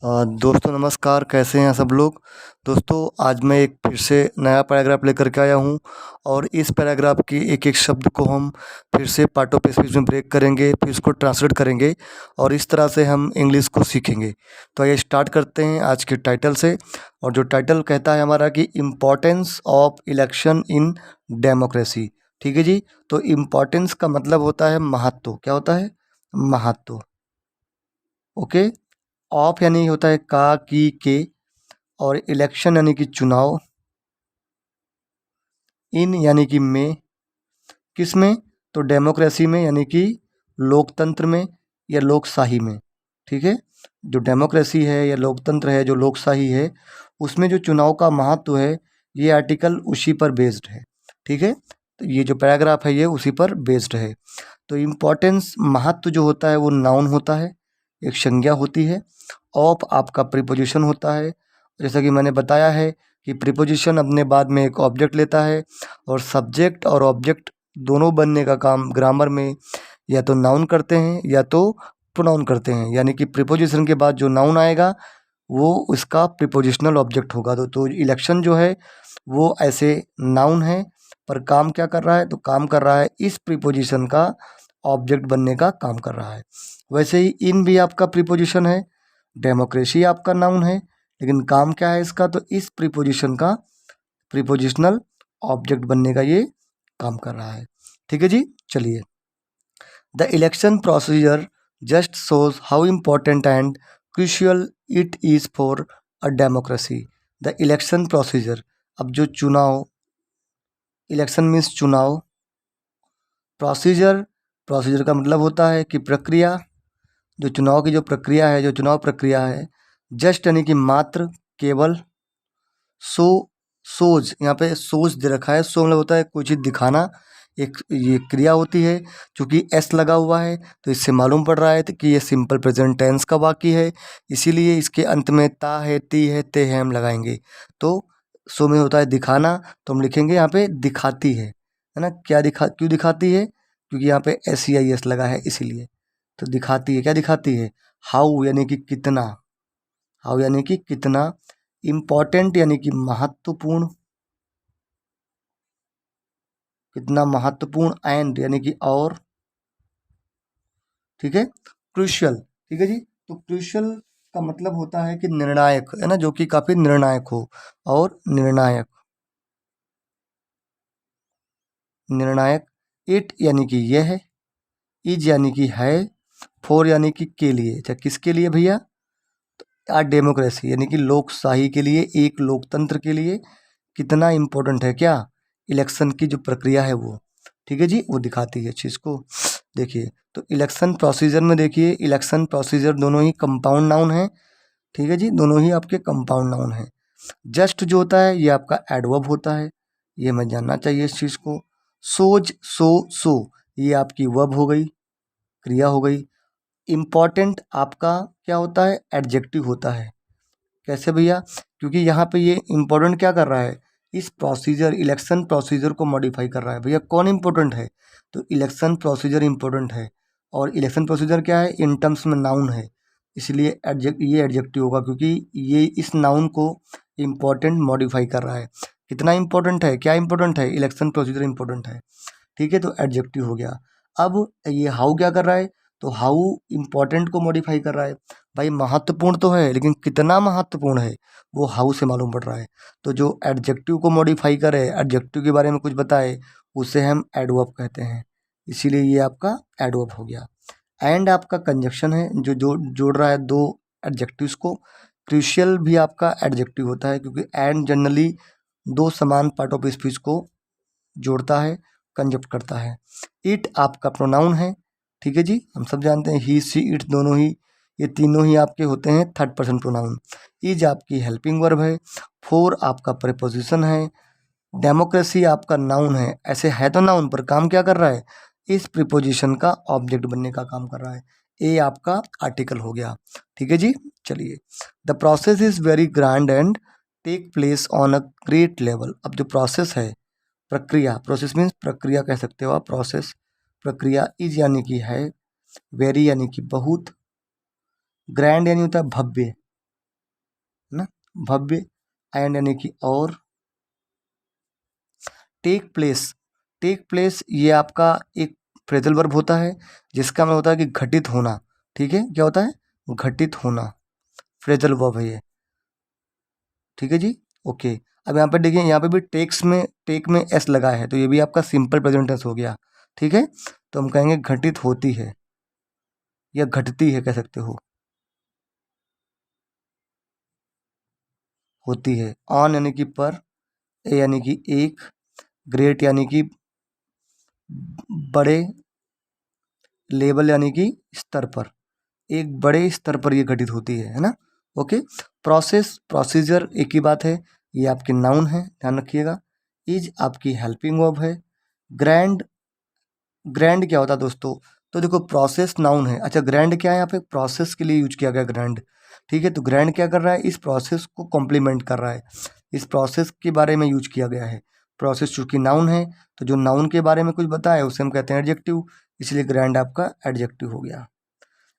दोस्तों नमस्कार, कैसे हैं सब लोग। दोस्तों आज मैं एक फिर से नया पैराग्राफ लेकर के आया हूँ और इस पैराग्राफ की एक एक शब्द को हम फिर से पार्ट ऑफ स्पीच में ब्रेक करेंगे, फिर उसको ट्रांसलेट करेंगे और इस तरह से हम इंग्लिश को सीखेंगे। तो आइए स्टार्ट करते हैं आज के टाइटल से। और जो टाइटल कहता है हमारा कि importance of election in democracy. ठीक है जी। तो इम्पोर्टेंस का मतलब होता है महत्व। क्या होता है? महत्व। ओके। ऑफ यानी होता है का, की, के, और इलेक्शन यानी कि चुनाव। इन यानी कि में। किस में? तो डेमोक्रेसी में, यानी कि लोकतंत्र में या लोकशाही में। ठीक है। जो डेमोक्रेसी है या लोकतंत्र है, जो लोकशाही है, उसमें जो चुनाव का महत्व है, ये आर्टिकल उसी पर बेस्ड है। ठीक है। तो ये जो पैराग्राफ है ये उसी पर बेस्ड है। तो इम्पोर्टेंस, महत्व जो होता है वो नाउन होता है, एक संज्ञा होती है। ऑफ आपका प्रीपोजिशन होता है। जैसा कि मैंने बताया है कि प्रीपोजिशन अपने बाद में एक ऑब्जेक्ट लेता है और सब्जेक्ट और ऑब्जेक्ट दोनों बनने का काम ग्रामर में या तो नाउन करते हैं या तो प्रोनाउन करते हैं। यानी कि प्रीपोजिशन के बाद जो नाउन आएगा वो उसका प्रीपोजिशनल ऑब्जेक्ट होगा। तो इलेक्शन जो है वो ऐसे नाउन है, पर काम क्या कर रहा है? तो काम कर रहा है इस प्रीपोजिशन का ऑब्जेक्ट बनने का काम कर रहा है। वैसे ही इन भी आपका प्रीपोजिशन है, डेमोक्रेसी आपका नाउन है, लेकिन काम क्या है इसका? तो इस प्रीपोजिशन का प्रीपोजिशनल ऑब्जेक्ट बनने का ये काम कर रहा है। ठीक है जी। चलिए, the election procedure just shows how important and crucial it is for a democracy. The election procedure, अब जो चुनाव, इलेक्शन मीन्स चुनाव, प्रोसीजर, प्रोसीजर का मतलब होता है कि प्रक्रिया, जो चुनाव की जो प्रक्रिया है, जो चुनाव प्रक्रिया है, जस्ट यानी कि मात्र, केवल, सो, सोज, यहाँ पे सोज दे रखा है। सो मतलब होता है कोई चीज़ दिखाना, एक ये क्रिया होती है। चूँकि एस लगा हुआ है तो इससे मालूम पड़ रहा है कि ये सिंपल प्रेजेंट टेंस का वाक्य है, इसीलिए इसके अंत में ता है, ती है, ते है हम लगाएंगे। तो सो में होता है दिखाना, तो हम लिखेंगे यहाँ पे दिखाती है ना। क्या क्यों दिखाती है? क्योंकि यहाँ पे SEIS लगा है इसीलिए। तो दिखाती है, क्या दिखाती है? हाउ यानी कि कितना, हाउ यानी कि कितना, इम्पॉर्टेंट यानी कि महत्वपूर्ण, कितना महत्वपूर्ण, एंड यानी कि और, ठीक है, क्रूशियल। ठीक है जी। तो क्रूशियल का मतलब होता है कि निर्णायक, है ना, जो कि काफी निर्णायक हो। और निर्णायक, निर्णायक। इट यानी कि यह है, इज यानी कि है, फॉर यानी कि के लिए। अच्छा, किसके लिए भैया? डेमोक्रेसी यानी कि लोकशाही के लिए, एक लोकतंत्र के लिए कितना इम्पोर्टेंट है क्या? इलेक्शन की जो प्रक्रिया है वो। ठीक है जी, वो दिखाती है चीज़ को। देखिए, तो इलेक्शन प्रोसीजर में देखिए, इलेक्शन प्रोसीजर दोनों ही कंपाउंड नाउन है। ठीक है जी, दोनों ही आपके कंपाउंड नाउन है। जस्ट जो होता है ये आपका एडवर्ब होता है, ये हमें जानना चाहिए इस चीज़ को। सोज, सो ये आपकी वर्ब हो गई, क्रिया हो गई। इम्पॉर्टेंट आपका क्या होता है? एडजेक्टिव होता है। कैसे भैया? क्योंकि यहाँ पे ये इम्पोर्टेंट क्या कर रहा है? इस प्रोसीजर, इलेक्शन प्रोसीजर को मॉडिफाई कर रहा है। भैया कौन इम्पोर्टेंट है? तो इलेक्शन प्रोसीजर इम्पोर्टेंट है। और इलेक्शन प्रोसीजर क्या है? इन टर्म्स में नाउन है, इसलिए ये एडजेक्टिव होगा, क्योंकि ये इस नाउन को इम्पोर्टेंट मॉडिफाई कर रहा है। कितना इम्पोर्टेंट है? क्या इम्पोर्टेंट है? इलेक्शन प्रोसीजर इम्पोर्टेंट है। ठीक है, तो एडजेक्टिव हो गया। अब ये हाउ क्या कर रहा है? तो हाउ इम्पोर्टेंट को मॉडिफाई कर रहा है। भाई महत्वपूर्ण तो है, लेकिन कितना महत्वपूर्ण है वो हाउ से मालूम पड़ रहा है। तो जो एडजेक्टिव को मॉडिफाई करे, एडजेक्टिव के बारे में कुछ बताए, उसे हम एडवर्ब कहते हैं, इसीलिए ये आपका एडवर्ब हो गया। एंड आपका कंजक्शन है, जो जोड़ रहा है दो एडजेक्टिव्स को। क्रूशियल भी आपका एडजेक्टिव होता है, क्योंकि एंड जनरली दो समान पार्ट ऑफ स्पीच को जोड़ता है, कंजक्ट करता है। इट आपका प्रोनाउन है। ठीक है जी, हम सब जानते हैं ही, सी, इट दोनों ही, ये तीनों ही आपके होते हैं थर्ड पर्सन प्रोनाउन। इज आपकी हेल्पिंग वर्ब है। फोर आपका प्रीपोजिशन है। डेमोक्रेसी आपका नाउन है। ऐसे है तो नाउन, पर काम क्या कर रहा है? इस प्रीपोजिशन का ऑब्जेक्ट बनने का काम कर रहा है। ए आपका आर्टिकल हो गया। ठीक है जी। चलिए, the process is very grand and take place on a great level. अब जो प्रोसेस है, प्रक्रिया, प्रोसेस मीन्स प्रक्रिया कह सकते हो आप, प्रोसेस, प्रक्रिया। इज यानी कि है, वेरी यानी कि बहुत, ग्रैंड यानी होता है भव्य, ना, भव्य। एंड यानी कि और। टेक प्लेस, टेक प्लेस ये आपका एक फ्रेजल वर्ब होता है जिसका मतलब होता है कि घटित होना। ठीक है, क्या होता है? घटित होना, फ्रेजल वर्ब है ये। ठीक है जी, ओके। अब यहाँ पे देखिए, यहाँ पे भी टेक में एस लगा है, तो ये भी आपका सिंपल प्रेजेंट टेंस हो गया। ठीक है, तो हम कहेंगे घटित होती है या घटती है, कह सकते हो, होती है। ऑन यानी कि पर, ए यानी कि एक, ग्रेट यानी कि बड़े, लेवल यानी कि स्तर पर, एक बड़े स्तर पर ये घटित होती है ना। ओके। प्रोसेस, प्रोसीजर एक ही बात है, ये आपके नाउन है, ध्यान रखिएगा। इज आपकी हेल्पिंग वर्ब है। ग्रैंड, ग्रैंड क्या होता है दोस्तों? तो देखो, प्रोसेस नाउन है। अच्छा, ग्रैंड क्या है? यहाँ पे प्रोसेस के लिए यूज किया गया ग्रैंड। ठीक है, तो ग्रैंड क्या कर रहा है? इस प्रोसेस को कॉम्प्लीमेंट कर रहा है, इस प्रोसेस के बारे में यूज किया गया है। प्रोसेस चूंकि नाउन है, तो जो नाउन के बारे में कुछ बताया उसे हम कहते हैं एडजेक्टिव, इसलिए ग्रैंड आपका एडजेक्टिव हो गया।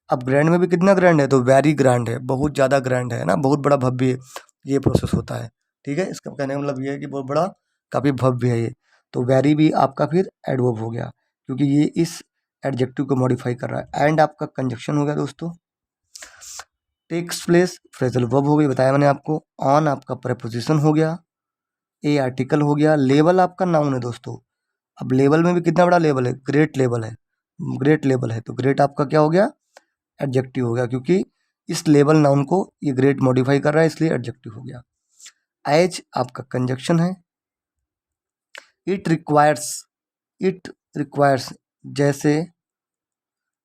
अब ग्रैंड में भी कितना ग्रैंड है? तो वेरी ग्रैंड है, बहुत ज़्यादा ग्रैंड है ना, बहुत बड़ा भव्य ये प्रोसेस होता है। ठीक है, इसका कहने का मतलब ये है कि बहुत बड़ा, काफ़ी भव्य है ये। तो वेरी भी आपका फिर एडवर्ब हो गया, क्योंकि ये इस एडजेक्टिव को मॉडिफाई कर रहा है। एंड आपका कंजक्शन हो गया दोस्तों। टेक्स प्लेस फ्रेजल वर्ब हो गई, बताया मैंने आपको। ऑन आपका प्रेपोजिशन हो गया। ए आर्टिकल हो गया। लेवल आपका नाउन है दोस्तों। अब लेवल में भी कितना बड़ा लेवल है? ग्रेट लेवल है, ग्रेट लेवल है, तो ग्रेट आपका क्या हो गया? एडजेक्टिव हो गया, क्योंकि इस लेवल नाउन को ये ग्रेट मॉडिफाई कर रहा है, इसलिए एडजेक्टिव हो गया। एज आपका कंजक्शन है। इट रिक्वायर्स, इट रिक्वायर्स, जैसे,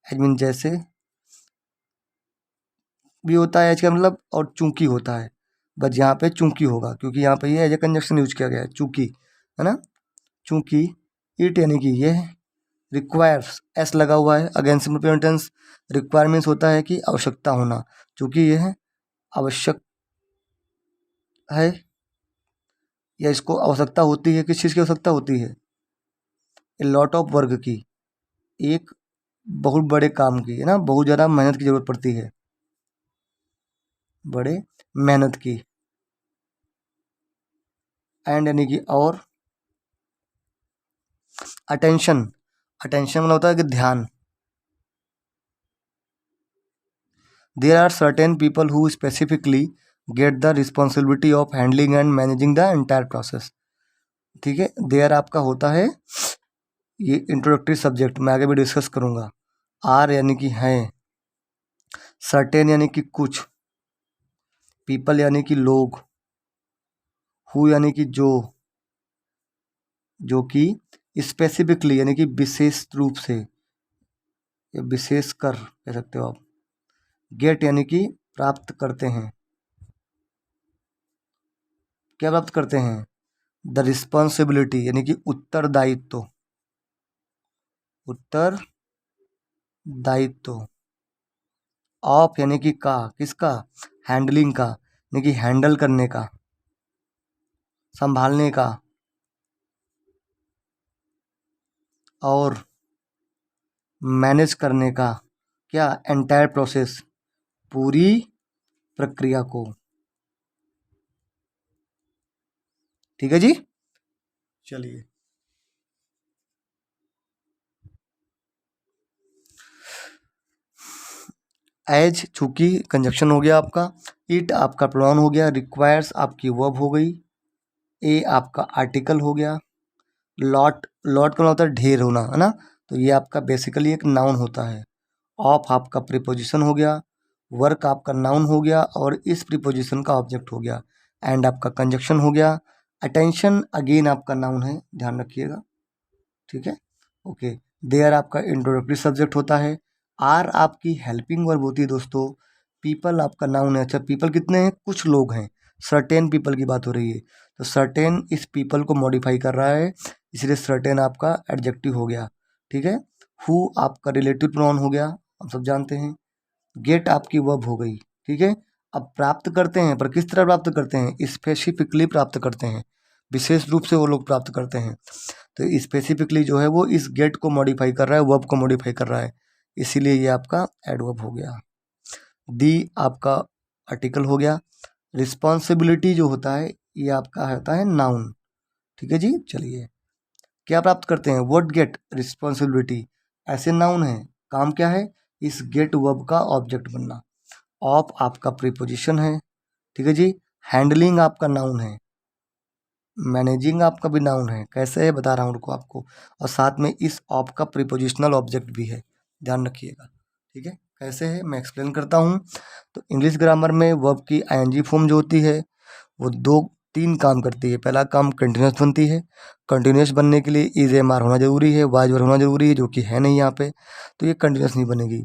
एज मीन जैसे भी होता है एज का मतलब, और चूंकि होता है, बस यहाँ पे चूंकि होगा, क्योंकि यहाँ पे ये एज ए कंजक्शन यूज किया गया है, चूंकि, है ना। चूंकि इट यानी कि ये, रिक्वायर्स एस लगा हुआ है, again simple present tense. Requirements होता है कि आवश्यकता होना, चूंकि ये है आवश्यक है, या इसको आवश्यकता होती है, किस चीज़ की आवश्यकता होती है? ए लॉट ऑफ वर्क की, एक बहुत बड़े काम की, है ना, बहुत ज़्यादा मेहनत की ज़रूरत पड़ती है, बड़े मेहनत की। एंड यानी कि और। अटेंशन, अटेंशन मतलब होता है कि ध्यान। There are certain people who specifically get the responsibility of handling and managing the entire process. ठीक है, देयर आपका होता है ये इंट्रोडक्टरी सब्जेक्ट, मैं आगे भी डिस्कस करूँगा। आर यानी कि हैं, सर्टेन यानी कि कुछ, पीपल यानी कि लोग, हु यानी कि जो कि स्पेसिफिकली यानी कि विशेष रूप से या विशेष कर कह सकते हो आप। गेट यानी कि प्राप्त करते हैं, क्या प्राप्त करते हैं? द रिस्पॉन्सिबिलिटी यानी कि उत्तरदायित्व, उत्तरदायित्व। ऑफ यानी कि का, किसका? हैंडलिंग का, यानी कि हैंडल करने का, संभालने का। और मैनेज करने का, क्या? एंटायर प्रोसेस, पूरी प्रक्रिया को। ठीक है जी, चलिए। एज चूंकि कंजक्शन हो गया आपका। इट आपका प्रोनाउन हो गया। रिक्वायर्स आपकी वर्ब हो गई। ए आपका आर्टिकल हो गया। लॉट, लॉट का मतलब होता है ढेर होना, है ना, तो ये आपका बेसिकली एक नाउन होता है। ऑफ आपका प्रीपोजिशन हो गया। वर्क आपका नाउन हो गया और इस प्रीपोजिशन का ऑब्जेक्ट हो गया। एंड आपका कंजक्शन हो गया। अटेंशन अगेन आपका नाउन है, ध्यान रखिएगा। ठीक है, ओके। देयर आपका इंट्रोडक्टरी सब्जेक्ट होता है। आर आपकी हेल्पिंग वर्ब होती है दोस्तों। पीपल आपका नाउन है। अच्छा, पीपल कितने हैं? कुछ लोग हैं, सर्टेन पीपल की बात हो रही है, तो सर्टेन इस पीपल को मॉडिफाई कर रहा है, इसलिए सर्टेन आपका एडजेक्टिव हो गया। ठीक है, हु आपका रिलेटिव प्रोनाउन हो गया, हम सब जानते हैं। गेट आपकी वर्ब हो गई। ठीक है, अब प्राप्त करते हैं, पर किस तरह प्राप्त करते हैं? स्पेसिफिकली प्राप्त करते हैं, विशेष रूप से वो लोग प्राप्त करते हैं। तो स्पेसिफिकली जो है वो इस गेट को मॉडिफाई कर रहा है, वर्ब को मॉडिफाई कर रहा है, इसीलिए ये आपका एडवर्ब हो गया। दी आपका आर्टिकल हो गया। रिस्पॉन्सिबिलिटी जो होता है ये आपका होता है नाउन। ठीक है जी, चलिए क्या प्राप्त करते हैं, व्हाट गेट रिस्पॉन्सिबिलिटी, ऐसे नाउन है, काम क्या है, इस गेट वर्ब का ऑब्जेक्ट बनना। ऑफ आपका प्रीपोजिशन है, ठीक है जी। हैंडलिंग आपका नाउन है, मैनेजिंग आपका भी नाउन है, कैसे है बता रहा हूँ रुको आपको, और साथ में इस ऑफ का प्रीपोजिशनल ऑब्जेक्ट भी है, ध्यान रखिएगा। ठीक है, कैसे है मैं एक्सप्लेन करता हूँ। तो इंग्लिश ग्रामर में वर्ब की आईएनजी फॉर्म जो होती है वो दो तीन काम करती है। पहला काम कंटिन्यूस बनती है, कंटिन्यूस बनने के लिए इज एम आर होना जरूरी है, वाज वर होना जरूरी है, जो कि है नहीं यहाँ पे, तो ये कंटिन्यूस नहीं बनेगी।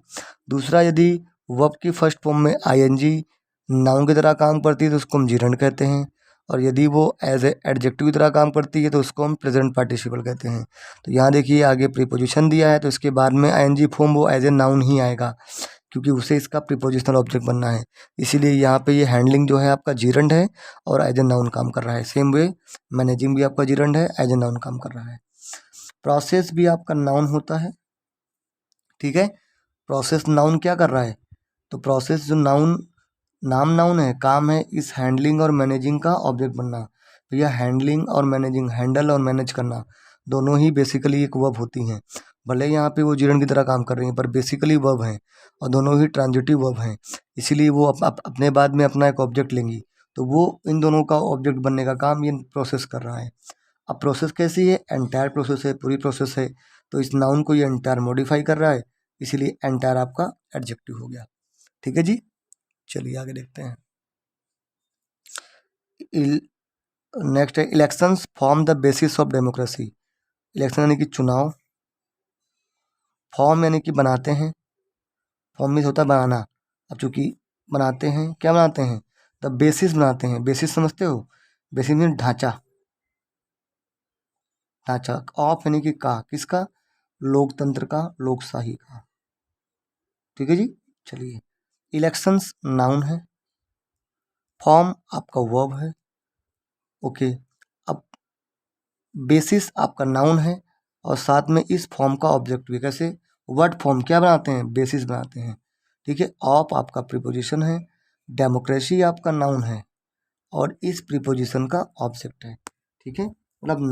दूसरा, यदि वर्ब की फर्स्ट फॉर्म में आईएनजी नाउन की तरह काम करती है तो उसको हम जीरंड कहते हैं, और यदि वो एज ए एडजेक्टिव की तरह काम करती है तो उसको हम प्रेजेंट पार्टिसिपल कहते हैं। तो यहाँ देखिए आगे प्रीपोजिशन दिया है, तो इसके बाद में आईएनजी फॉर्म वो एज ए नाउन ही आएगा, क्योंकि उसे इसका प्रीपोजिशनल ऑब्जेक्ट बनना है। इसीलिए यहाँ पे ये हैंडलिंग जो है आपका जीरंड है और एज ए नाउन काम कर रहा है। सेम वे मैनेजिंग भी आपका जीरंड है, एज ए नाउन काम कर रहा है। प्रोसेस भी आपका नाउन होता है, ठीक है। प्रोसेस नाउन क्या कर रहा है, तो प्रोसेस जो नाउन, नाम नाउन है, काम है इस हैंडलिंग और मैनेजिंग का ऑब्जेक्ट बनना। तो यह हैंडलिंग और मैनेजिंग, हैंडल और मैनेज करना दोनों ही बेसिकली एक वर्ब होती हैं। भले यहाँ पे वो जीरंड की तरह काम कर रही हैं पर बेसिकली वर्ब हैं, और दोनों ही ट्रांजिटिव वर्ब हैं, इसीलिए वो अपने बाद में अपना एक ऑब्जेक्ट लेंगी। तो वो इन दोनों का ऑब्जेक्ट बनने का काम ये प्रोसेस कर रहा है। अब प्रोसेस कैसी है, एंटायर प्रोसेस है, पूरी प्रोसेस है। तो इस नाउन को ये एंटायर मॉडिफाई कर रहा है, इसीलिए एंटायर आपका एडजेक्टिव हो गया। ठीक है जी, चलिए आगे देखते हैं। नेक्स्ट है elections form the basis of democracy. Election यानी कि चुनाव, फॉर्म यानी कि बनाते हैं, फॉर्म मीन्स होता है बनाना। अब चूंकि बनाते हैं, क्या बनाते हैं, द बेसिस बनाते हैं। बेसिस समझते हो, बेसिस मीन ढांचा, ढांचा। ऑफ यानी कि का, किसका, लोकतंत्र का, लोकशाही का। ठीक है जी, चलिए इलेक्शंस नाउन है, फॉर्म आपका वर्ब है, ओके। अब बेसिस आपका नाउन है और साथ में इस फॉर्म का ऑब्जेक्ट भी, कैसे, वर्ड फॉर्म क्या बनाते हैं, बेसिस बनाते हैं। ठीक है, ऑफ आपका प्रीपोजिशन है, डेमोक्रेसी आपका नाउन है और इस प्रीपोजिशन का ऑब्जेक्ट है। ठीक है, मतलब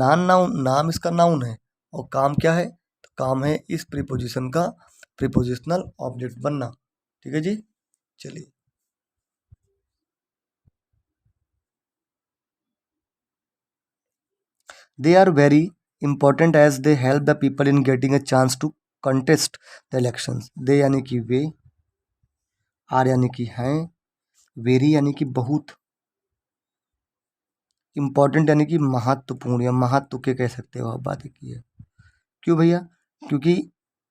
नाम इसका नाउन है और काम क्या है, तो काम है इस प्रीपोजिशन का प्रीपोजिशनल ऑब्जेक्ट बनना। ठीक है जी, चलिए they are very important as they help the people in getting a chance to contest the elections। they यानी कि वे, आर यानी कि हैं, वेरी यानी कि बहुत, इम्पॉर्टेंट यानी कि महत्वपूर्ण या महत्व के कह सकते हो आप, बात की है। क्यों भैया, क्योंकि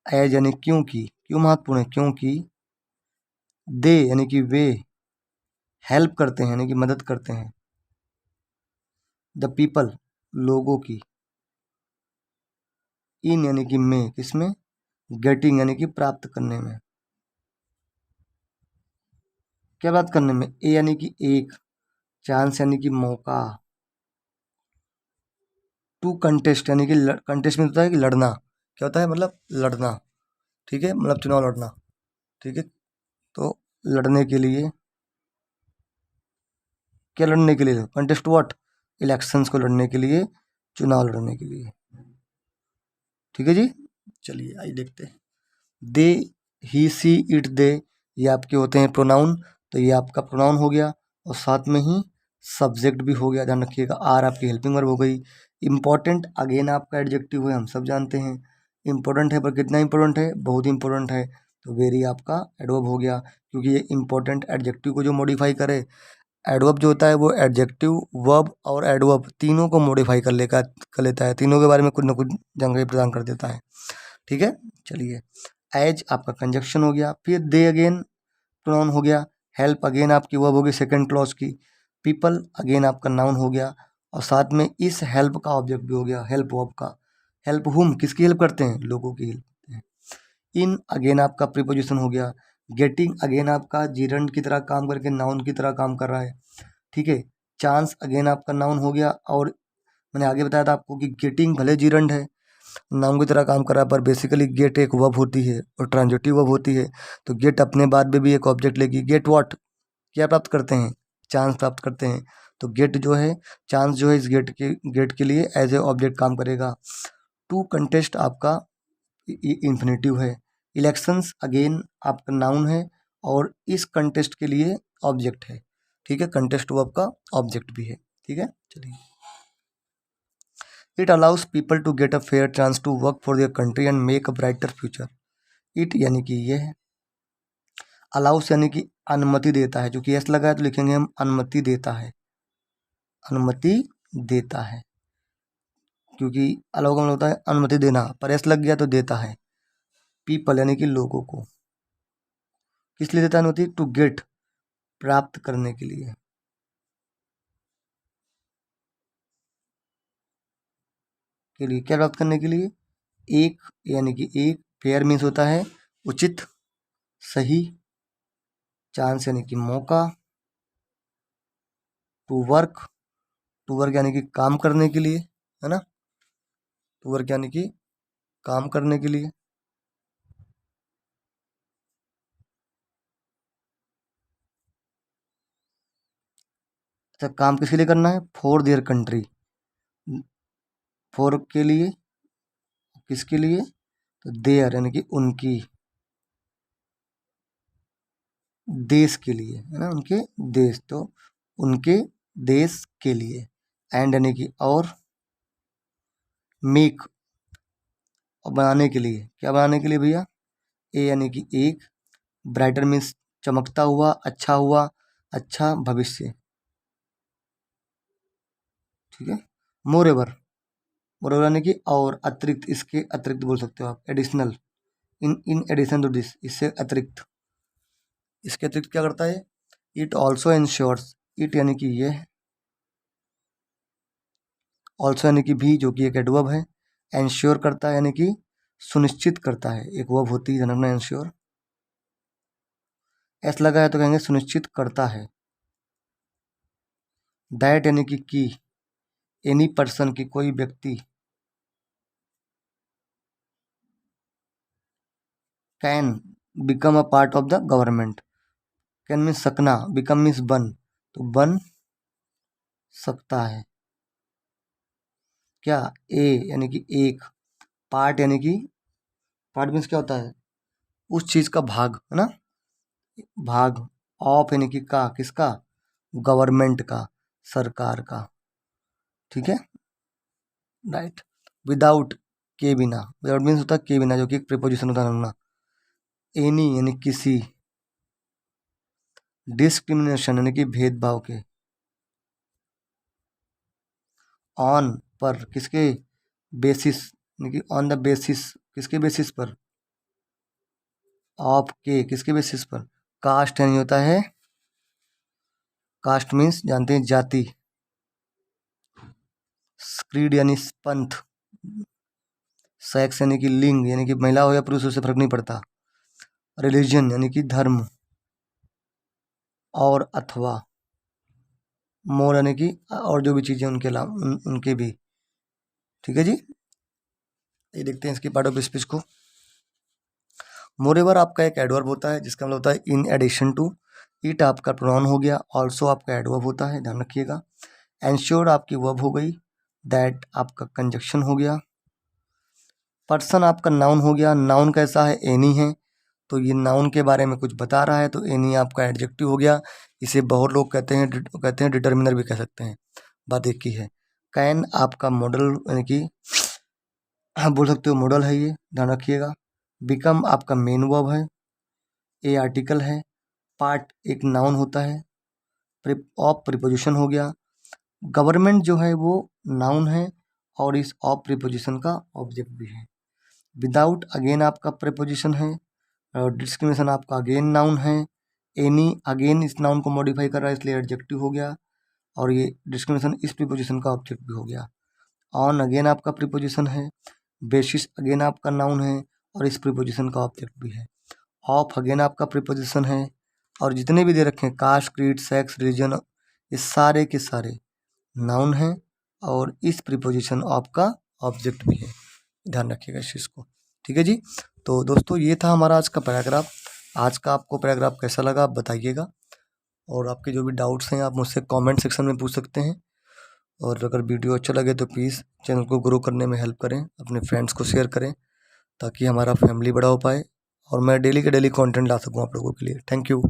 एज यानी क्योंकि, क्यों महत्वपूर्ण है, क्योंकि दे यानी कि वे हेल्प करते हैं यानी कि मदद करते हैं, द पीपल लोगों की, इन यानी कि में, किसमें, गेटिंग यानी कि प्राप्त करने में, क्या बात करने में, ए यानी कि एक, चांस यानी कि मौका, टू कंटेस्ट यानी कि कंटेस्ट में होता है कि लड़ना, क्या होता है, मतलब लड़ना। ठीक है, मतलब चुनाव लड़ना। ठीक है, तो लड़ने के लिए, क्या लड़ने के लिए, कंटेस्ट व्हाट, इलेक्शंस को लड़ने के लिए, चुनाव लड़ने के लिए। ठीक है जी, चलिए आइए देखते हैं। दे, ही, सी, इट, दे, ये आपके होते हैं प्रोनाउन। तो ये आपका प्रोनाउन हो गया और साथ में ही सब्जेक्ट भी हो गया, ध्यान रखिएगा। आर आपकी हेल्पिंग वर्ब हो गई। इम्पॉर्टेंट अगेन आपका एडजेक्टिव है, हम सब जानते हैं। इम्पोर्टेंट है पर कितना इम्पोर्टेंट है, बहुत इंपॉर्टेंट है। तो वेरी आपका एडवर्ब हो गया, क्योंकि ये इम्पोर्टेंट एडजेक्टिव को जो मॉडिफाई करे। एडवर्ब जो होता है वो एडजेक्टिव, वर्ब और एडवर्ब तीनों को मॉडिफाई कर लेता है, तीनों के बारे में कुछ ना कुछ जानकारी प्रदान कर देता है। ठीक है, चलिए एज आपका कंजक्शन हो गया, फिर दे अगेन प्रोनाउन हो गया, हेल्प अगेन आपकी वर्ब होगी सेकंड क्लॉज की, पीपल अगेन आपका नाउन हो गया और साथ में इस हेल्प का ऑब्जेक्ट भी हो गया, हेल्प वर्ब का। हेल्प हुम, किसकी हेल्प करते हैं, लोगों की हेल्प करते हैं। इन अगेन आपका प्रीपोजिशन हो गया। गेटिंग अगेन आपका जीरंड की तरह काम करके नाउन की तरह काम कर रहा है। ठीक है, चांस अगेन आपका नाउन हो गया, और मैंने आगे बताया था आपको कि गेटिंग भले जीरंड है, नाउन की तरह काम कर रहा है, पर बेसिकली गेट एक वर्ब होती है और ट्रांजिटिव वर्ब होती है। तो गेट अपने बाद में भी एक ऑब्जेक्ट लेगी। गेट व्हाट, क्या प्राप्त करते हैं, चांस प्राप्त करते हैं। तो गेट जो है, चांस जो है इस गेट के लिए एज ए ऑब्जेक्ट काम करेगा। टू कंटेस्ट आपका इन्फिनेटिव है। इलेक्शंस अगेन आपका नाउन है और इस कंटेस्ट के लिए ऑब्जेक्ट है। ठीक है, कंटेस्ट वर्ब का ऑब्जेक्ट भी है। ठीक है, चलिए। It allows people to get a fair chance to work for their country and make a brighter future. It यानी कि ये है, अलाउस यानी कि अनुमति देता है, जो कि एस लगा है तो लिखेंगे हम अनुमति देता है, अनुमति देता है, क्योंकि अलाउ का मतलब होता है अनुमति देना, पर एस लग गया तो देता है। पीपल यानी कि लोगों को, किस लिए देता है अनुमति? टू गेट, प्राप्त करने के लिए। क्या प्राप्त करने के लिए? एक यानी कि एक, फेयर मीन्स होता है उचित, सही, चांस यानी कि मौका, टू वर्क, टू वर्क यानी कि काम करने के लिए, है ना, टू वर्क यानी कि काम करने के लिए। अच्छा, काम किसके लिए करना है? फॉर देयर कंट्री, फॉर के लिए, किसके लिए? तो देयर यानी कि उनकी, देश के लिए, है ना, उनके देश, तो उनके देश के लिए। एंड यानी कि और, मेक और बनाने के लिए, क्या बनाने के लिए भैया? ए यानी कि एक, ब्राइटर मीन्स चमकता हुआ, अच्छा हुआ, अच्छा भविष्य। ठीक है, मोर एवर, मोर एवर यानी कि और, अतिरिक्त, इसके अतिरिक्त बोल सकते हो आप, additional, in addition to this, इससे अतिरिक्त, इसके अतिरिक्त क्या करता है? इट ऑल्सो इंश्योर्स, इट यानी कि ये, ऑल्सो यानी कि भी, जो कि एक एडवर्ब है। एंश्योर करता है यानी कि सुनिश्चित करता है, एक वर्ब होती है जनरल में एंश्योर। एस लगा है तो कहेंगे सुनिश्चित करता है। दैट यानी कि एनी पर्सन की, कोई व्यक्ति, can become a part of the government. Can means सकना, बिकम मीन्स बन, तो बन सकता है। क्या? ए यानी कि एक, पार्ट यानी कि, पार्ट मीन्स क्या होता है? उस चीज का भाग, है ना, भाग। ऑफ यानी कि का, किसका? गवर्नमेंट का, सरकार का। ठीक है, राइट। विदाउट, के बिना, विदाउट मीन्स होता है के बिना, जो कि एक प्रीपोजिशन होता है ना। एनी यानी किसी, डिस्क्रिमिनेशन यानी कि भेदभाव के, ऑन पर, किसके बेसिस, यानी कि ऑन द बेसिस, किसके बेसिस पर? ऑफ के, किसके बेसिस पर? कास्ट यानी होता है, कास्ट मीन्स जानते हैं जाति। क्रीड यानी पंथ, सेक्स यानी कि लिंग, यानी कि महिला हो या पुरुष, उससे फर्क नहीं पड़ता। रिलीजन यानी कि धर्म, और अथवा, मोर यानी कि और जो भी चीजें उनके अलावा उनके भी। ठीक है जी, ये देखते हैं इसकी पार्ट ऑफ स्पीच को। मोरेवर आपका एक एडवर्ब होता है जिसका मतलब होता है इन एडिशन टू। इट आपका प्रोनाउन हो गया, ऑल्सो आपका एडवर्ब होता है, ध्यान रखिएगा। एंश्योर आपकी वर्ब हो गई, दैट आपका कंजक्शन हो गया। पर्सन आपका नाउन हो गया, नाउन कैसा है? एनी है, तो ये नाउन के बारे में कुछ बता रहा है, तो एनी आपका एडजेक्टिव हो गया। इसे बहुत लोग कहते हैं डिटर्मिनर भी कह सकते हैं, बात एक ही है। कैन आपका मॉडल यानी कि हाँ बोल सकते हो मॉडल है, ये ध्यान रखिएगा। बिकम आपका मेन वर्ब है, ए आर्टिकल है। पार्ट एक नाउन होता है, ऑफ प्रीपोजिशन हो गया। गवर्नमेंट जो है वो नाउन है और इस ऑफ प्रीपोजिशन का ऑब्जेक्ट भी है। विदाउट अगेन आपका प्रीपोजिशन है, और डिस्क्रिमिनेशन आपका अगेन नाउन है। एनी अगेन इस नाउन को मॉडिफाई कर रहा है, इसलिए एडजेक्टिव हो गया, और ये डिस्क्रिमिनेशन इस प्रीपोजिशन का ऑब्जेक्ट भी हो गया। ऑन अगेन आपका प्रीपोजिशन है, बेसिस अगेन आपका नाउन है और इस प्रीपोजिशन का ऑब्जेक्ट भी है। ऑफ अगेन आपका प्रीपोजिशन है, और जितने भी दे रखे हैं कास्ट, क्रीड, सेक्स, रिलीजन, ये सारे के सारे नाउन हैं और इस प्रीपोजिशन ऑफ का ऑब्जेक्ट भी है, ध्यान रखिएगा इस चीज़ को। ठीक है जी, तो दोस्तों ये था हमारा आज का पैराग्राफ। आज का आपको पैराग्राफ कैसा लगा आप बताइएगा। और आपके जो भी डाउट्स हैं आप मुझसे कमेंट सेक्शन में पूछ सकते हैं। और अगर वीडियो अच्छा लगे तो प्लीज़ चैनल को ग्रो करने में हेल्प करें, अपने फ्रेंड्स को शेयर करें ताकि हमारा फैमिली बड़ा हो पाए और मैं डेली के डेली कंटेंट ला सकूं आप लोगों के लिए। Thank you.